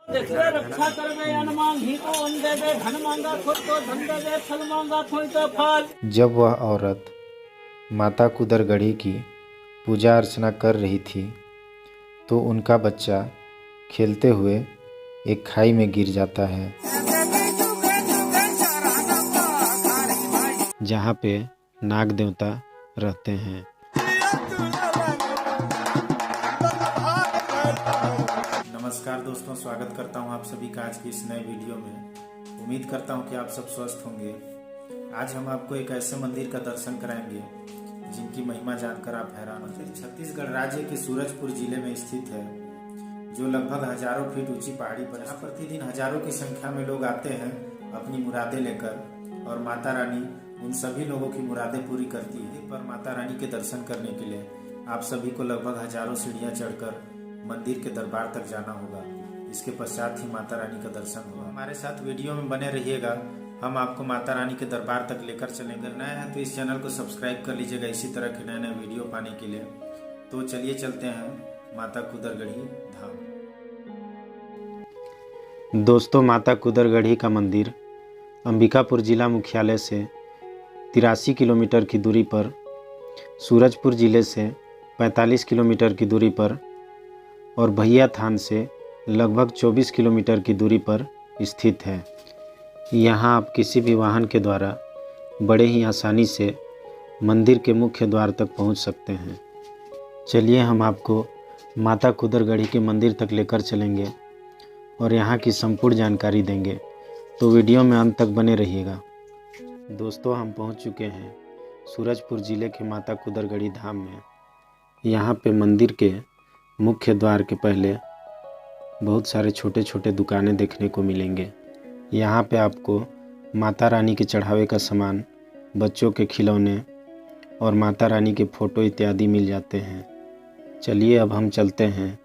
देखिए रक्षा कर गए हनुमान ही को अन्न दे दे, धन मांगा खुद तो धन दे दे, फल मांगा खुद तो फल। जब वह औरत माता कुदरगढ़ी की पूजा अर्चना कर रही थी तो उनका बच्चा खेलते हुए एक खाई में गिर जाता है, जहाँ पे नाग देवता रहते हैं। नमस्कार दोस्तों, स्वागत करता हूँ आप सभी का आज की इस नए वीडियो में। उम्मीद करता हूँ कि आप सब स्वस्थ होंगे। आज हम आपको एक ऐसे मंदिर का दर्शन कराएंगे जिनकी महिमा जानकर आप हैरान हो जाएंगे। छत्तीसगढ़ राज्य के सूरजपुर जिले में स्थित है, जो लगभग हजारों फीट ऊंची पहाड़ी पर। यहाँ प्रतिदिन हजारों की संख्या में लोग आते हैं अपनी मुरादें लेकर, और माता रानी उन सभी लोगों की मुरादें पूरी करती है। पर माता रानी के दर्शन करने के लिए आप सभी को लगभग हजारों सीढ़ियां चढ़कर मंदिर के दरबार तक जाना होगा। इसके पश्चात ही माता रानी का दर्शन होगा। हमारे साथ वीडियो में बने रहिएगा, हम आपको माता रानी के दरबार तक लेकर चलेंगे। नए हैं तो इस चैनल को सब्सक्राइब कर लीजिएगा इसी तरह के नए नए वीडियो पाने के लिए। तो चलिए चलते हैं माता कुदरगढ़ी धाम। दोस्तों, माता कुदरगढ़ी का मंदिर अंबिकापुर जिला मुख्यालय से 83 किलोमीटर की दूरी पर, सूरजपुर जिले से 45 किलोमीटर की दूरी पर और भैया थान से लगभग 24 किलोमीटर की दूरी पर स्थित है। यहाँ आप किसी भी वाहन के द्वारा बड़े ही आसानी से मंदिर के मुख्य द्वार तक पहुँच सकते हैं। चलिए हम आपको माता कुदरगढ़ी के मंदिर तक लेकर चलेंगे और यहाँ की संपूर्ण जानकारी देंगे, तो वीडियो में अंत तक बने रहिएगा। दोस्तों, हम पहुँच चुके हैं सूरजपुर ज़िले के माता कुदरगढ़ी धाम में। यहाँ पे मंदिर के मुख्य द्वार के पहले बहुत सारे छोटे छोटे दुकानें देखने को मिलेंगे। यहाँ पे आपको माता रानी के चढ़ावे का सामान, बच्चों के खिलौने और माता रानी के फ़ोटो इत्यादि मिल जाते हैं। चलिए अब हम चलते हैं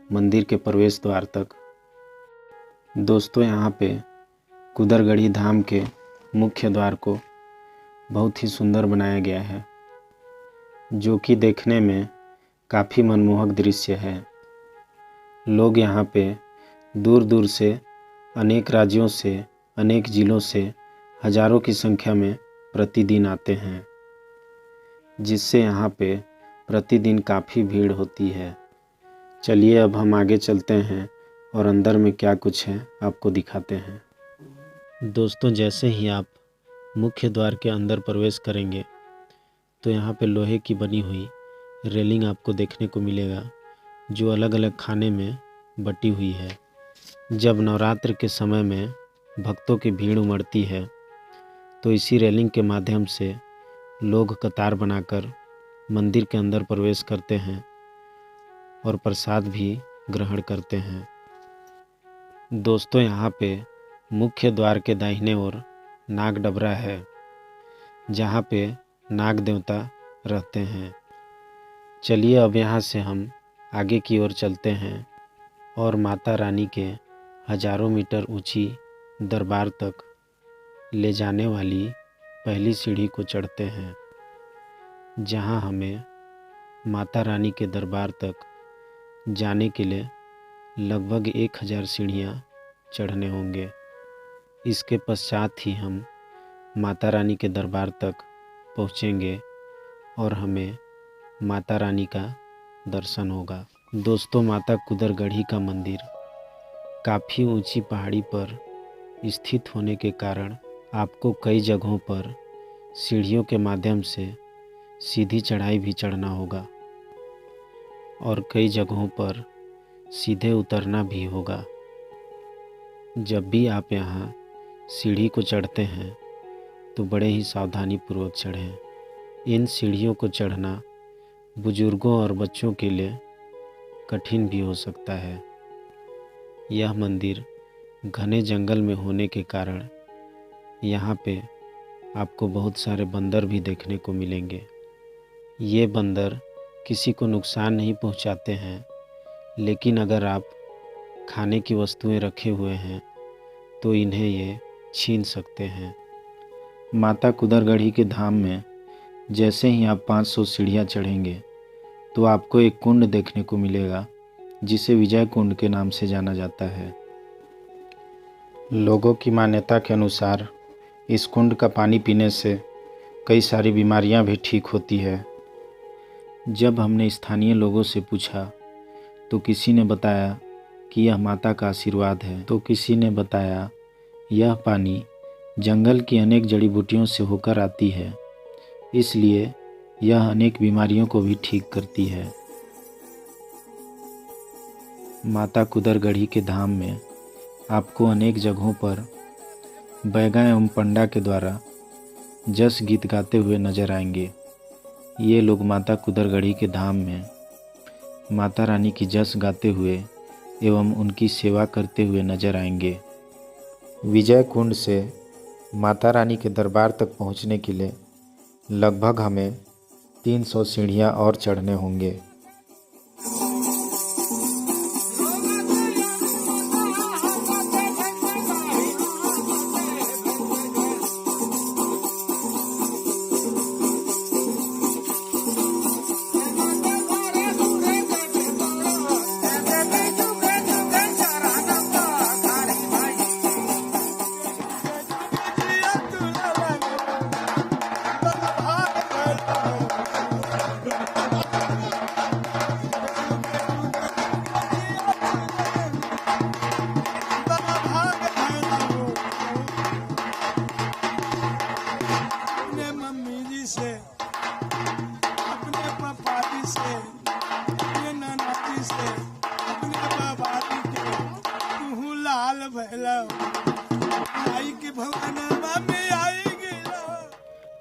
मंदिर के प्रवेश द्वार तक। दोस्तों, यहाँ पे कुदरगढ़ी धाम के मुख्य द्वार को बहुत ही सुंदर बनाया गया है, जो कि देखने में काफ़ी मनमोहक दृश्य है। लोग यहाँ पे दूर दूर से, अनेक राज्यों से, अनेक ज़िलों से हजारों की संख्या में प्रतिदिन आते हैं, जिससे यहाँ पे प्रतिदिन काफ़ी भीड़ होती है। चलिए अब हम आगे चलते हैं और अंदर में क्या कुछ है आपको दिखाते हैं। दोस्तों, जैसे ही आप मुख्य द्वार के अंदर प्रवेश करेंगे तो यहाँ पे लोहे की बनी हुई रेलिंग आपको देखने को मिलेगा, जो अलग अलग खाने में बटी हुई है। जब नवरात्र के समय में भक्तों की भीड़ उमड़ती है तो इसी रेलिंग के माध्यम से लोग कतार बनाकर मंदिर के अंदर प्रवेश करते हैं और प्रसाद भी ग्रहण करते हैं। दोस्तों, यहाँ पे मुख्य द्वार के दाहिने ओर नाग डबरा है, जहाँ पे नाग देवता रहते हैं। चलिए अब यहाँ से हम आगे की ओर चलते हैं और माता रानी के हजारों मीटर ऊंची दरबार तक ले जाने वाली पहली सीढ़ी को चढ़ते हैं, जहाँ हमें माता रानी के दरबार तक जाने के लिए लगभग 1000 सीढ़ियाँ चढ़ने होंगे। इसके पश्चात ही हम माता रानी के दरबार तक पहुँचेंगे और हमें माता रानी का दर्शन होगा। दोस्तों, माता कुदरगढ़ी का मंदिर काफ़ी ऊंची पहाड़ी पर स्थित होने के कारण आपको कई जगहों पर सीढ़ियों के माध्यम से सीधी चढ़ाई भी चढ़ना होगा और कई जगहों पर सीधे उतरना भी होगा। जब भी आप यहाँ सीढ़ी को चढ़ते हैं तो बड़े ही सावधानी पूर्वक चढ़ें। इन सीढ़ियों को चढ़ना बुजुर्गों और बच्चों के लिए कठिन भी हो सकता है। यह मंदिर घने जंगल में होने के कारण यहाँ पे आपको बहुत सारे बंदर भी देखने को मिलेंगे। ये बंदर किसी को नुकसान नहीं पहुँचाते हैं, लेकिन अगर आप खाने की वस्तुएं रखे हुए हैं तो इन्हें ये छीन सकते हैं। माता कुदरगढ़ी के धाम में जैसे ही आप 500 सीढ़ियाँ चढ़ेंगे तो आपको एक कुंड देखने को मिलेगा, जिसे विजय कुंड के नाम से जाना जाता है। लोगों की मान्यता के अनुसार इस कुंड का पानी पीने से कई सारी बीमारियां भी ठीक होती है। जब हमने स्थानीय लोगों से पूछा तो किसी ने बताया कि यह माता का आशीर्वाद है, तो किसी ने बताया यह पानी जंगल की अनेक जड़ी बूटियों से होकर आती है, इसलिए यह अनेक बीमारियों को भी ठीक करती है। माता कुदरगढ़ी के धाम में आपको अनेक जगहों पर बैगा एवं पंडा के द्वारा जस गीत गाते हुए नजर आएंगे। ये लोग माता कुदरगढ़ी के धाम में माता रानी की जस गाते हुए एवं उनकी सेवा करते हुए नजर आएंगे। विजय कुंड से माता रानी के दरबार तक पहुंचने के लिए लगभग हमें 300 सीढ़ियां और चढ़ने होंगे।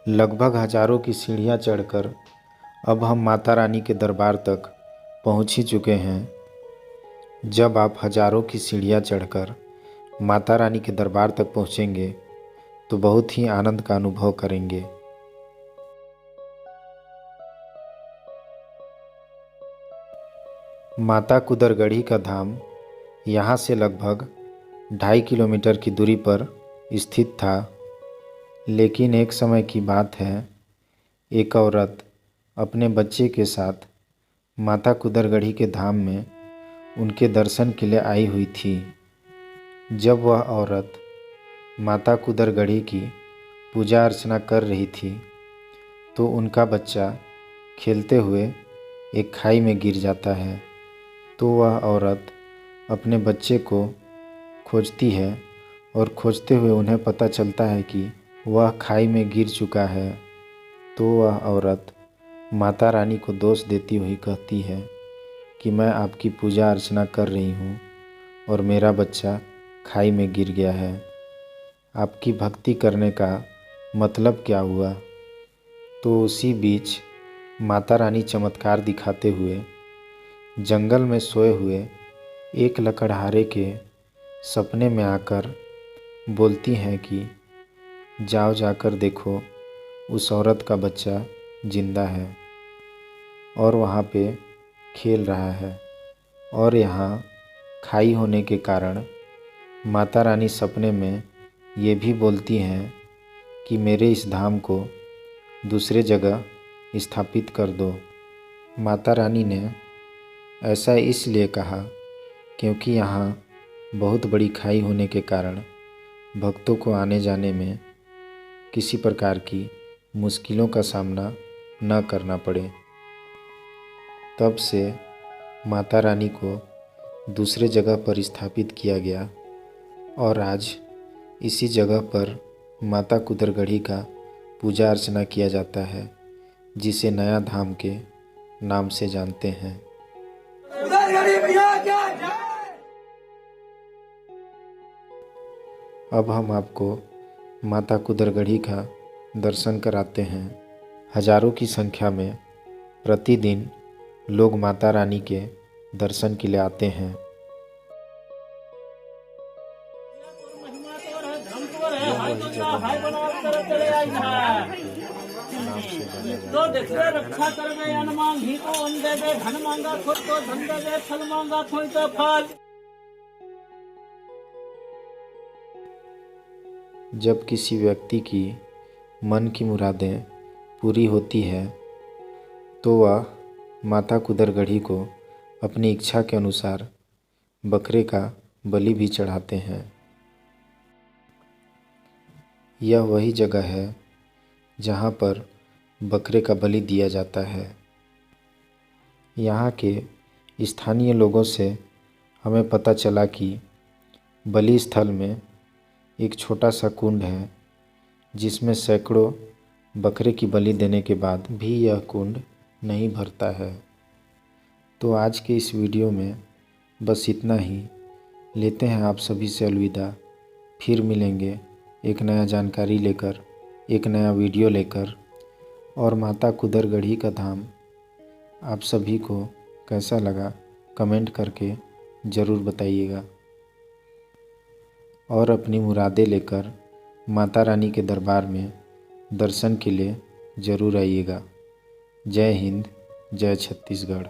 लगभग हजारों की सीढ़ियां चढ़कर अब हम माता रानी के दरबार तक पहुंच ही चुके हैं। जब आप हजारों की सीढ़ियां चढ़कर माता रानी के दरबार तक पहुंचेंगे तो बहुत ही आनंद का अनुभव करेंगे। माता कुदरगढ़ी का धाम यहाँ से लगभग 2.5 किलोमीटर की दूरी पर स्थित था, लेकिन एक समय की बात है, एक औरत अपने बच्चे के साथ माता कुदरगढ़ी के धाम में उनके दर्शन के लिए आई हुई थी। जब वह औरत माता कुदरगढ़ी की पूजा अर्चना कर रही थी तो उनका बच्चा खेलते हुए एक खाई में गिर जाता है। तो वह औरत अपने बच्चे को खोजती है और खोजते हुए उन्हें पता चलता है कि वह खाई में गिर चुका है। तो वह औरत माता रानी को दोष देती हुई कहती है कि मैं आपकी पूजा अर्चना कर रही हूँ और मेरा बच्चा खाई में गिर गया है, आपकी भक्ति करने का मतलब क्या हुआ। तो उसी बीच माता रानी चमत्कार दिखाते हुए जंगल में सोए हुए एक लकड़हारे के सपने में आकर बोलती हैं कि जाओ जाकर देखो, उस औरत का बच्चा जिंदा है और वहाँ पे खेल रहा है। और यहाँ खाई होने के कारण माता रानी सपने में ये भी बोलती हैं कि मेरे इस धाम को दूसरे जगह स्थापित कर दो। माता रानी ने ऐसा इसलिए कहा क्योंकि यहाँ बहुत बड़ी खाई होने के कारण भक्तों को आने जाने में किसी प्रकार की मुश्किलों का सामना न करना पड़े। तब से माता रानी को दूसरे जगह पर स्थापित किया गया और आज इसी जगह पर माता कुदरगढ़ी का पूजा अर्चना किया जाता है, जिसे नया धाम के नाम से जानते हैं। अब हम आपको माता कुदरगढ़ी का दर्शन कराते हैं। हजारों की संख्या में प्रतिदिन लोग माता रानी के दर्शन के लिए आते हैं। तो देखिए रक्षा कर गए हनुमान ही को अन्न दे दे, धन मांगा खुद तो धन दे दे, फल मांगा कोई तो फल। जब किसी व्यक्ति की मन की मुरादें पूरी होती है तो वह माता कुदरगढ़ी को अपनी इच्छा के अनुसार बकरे का बलि भी चढ़ाते हैं। यह वही जगह है जहाँ पर बकरे का बलि दिया जाता है। यहाँ के स्थानीय लोगों से हमें पता चला कि बलि स्थल में एक छोटा सा कुंड है जिसमें सैकड़ों बकरे की बलि देने के बाद भी यह कुंड नहीं भरता है। तो आज के इस वीडियो में बस इतना ही। लेते हैं आप सभी से अलविदा। फिर मिलेंगे एक नया जानकारी लेकर, एक नया वीडियो लेकर। और माता कुदरगढ़ी का धाम आप सभी को कैसा लगा कमेंट करके ज़रूर बताइएगा। और अपनी मुरादें लेकर माता रानी के दरबार में दर्शन के लिए ज़रूर आइएगा। जय हिंद, जय छत्तीसगढ़।